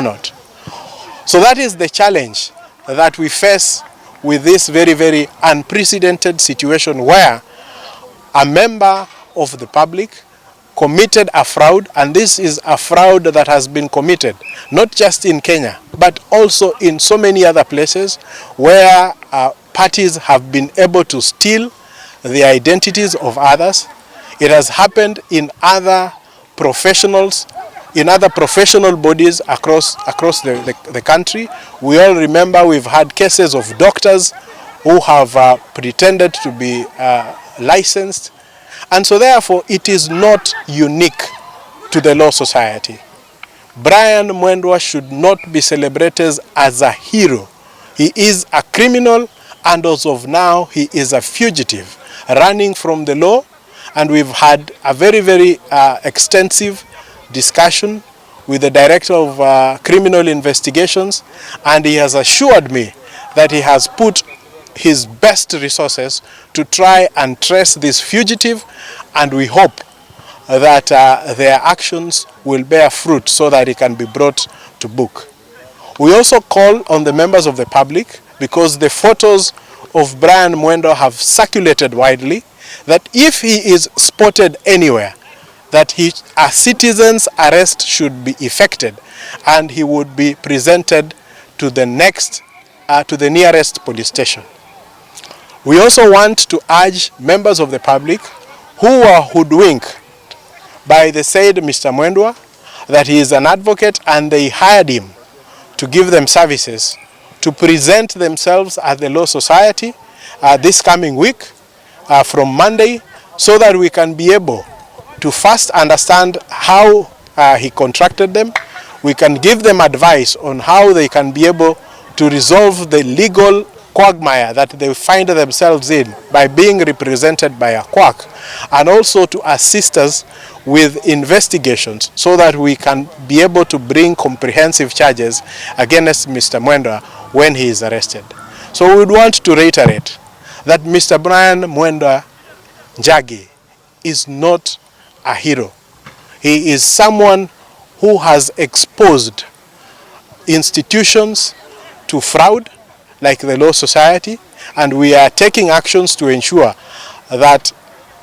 not. So that is the challenge that we face with this very, very unprecedented situation where a member of the public committed a fraud, and this is a fraud that has been committed not just in Kenya but also in so many other places where parties have been able to steal the identities of others. It has happened in other professional bodies across the country. We all remember we've had cases of doctors who have pretended to be licensed. And so therefore it is not unique to the Law Society. Brian Mwenda should not be celebrated as a hero. He is a criminal, and as of now he is a fugitive running from the law. And we've had a very, very extensive discussion with the Director of Criminal Investigations, and he has assured me that he has put his best resources to try and trace this fugitive, and we hope that their actions will bear fruit so that he can be brought to book. We also call on the members of the public, because the photos of Brian Mwenda have circulated widely, that if he is spotted anywhere, that a citizen's arrest should be effected and he would be presented to the nearest police station. We also want to urge members of the public who are hoodwinked by the said Mr. Mwenda that he is an advocate and they hired him to give them services to present themselves at the Law Society this coming week from Monday, so that we can be able to first understand how he contracted them. We can give them advice on how they can be able to resolve the legal quagmire that they find themselves in by being represented by a quack, and also to assist us with investigations so that we can be able to bring comprehensive charges against Mr. Mwenda when he is arrested. So we would want to reiterate that Mr. Brian Mwenda Njagi is not a hero. He is someone who has exposed institutions to fraud like the Law Society, and we are taking actions to ensure that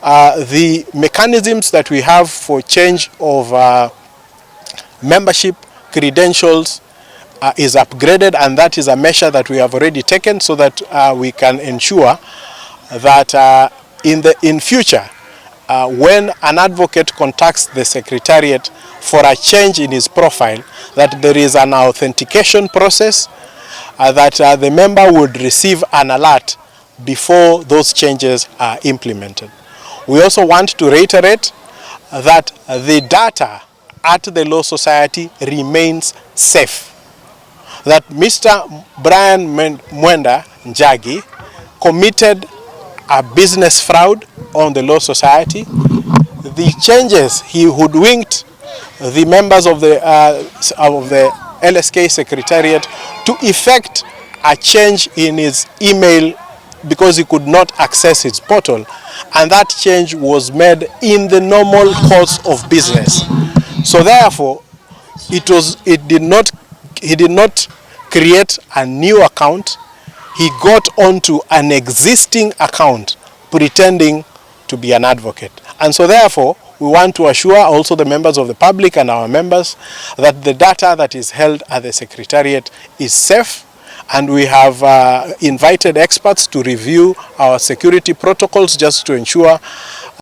the mechanisms that we have for change of membership credentials is upgraded, and that is a measure that we have already taken so that we can ensure that in future, when an advocate contacts the Secretariat for a change in his profile, that there is an authentication process, that the member would receive an alert before those changes are implemented. We also want to reiterate that the data at the Law Society remains safe. That Mr. Brian Mwenda Njagi committed a business fraud on the Law Society. The changes he hoodwinked the members of the LSK Secretariat to effect a change in his email because he could not access his portal, and that change was made in the normal course of business. So therefore, he did not create a new account. He got onto an existing account pretending to be an advocate. And so therefore, we want to assure also the members of the public and our members that the data that is held at the Secretariat is safe, and we have invited experts to review our security protocols just to ensure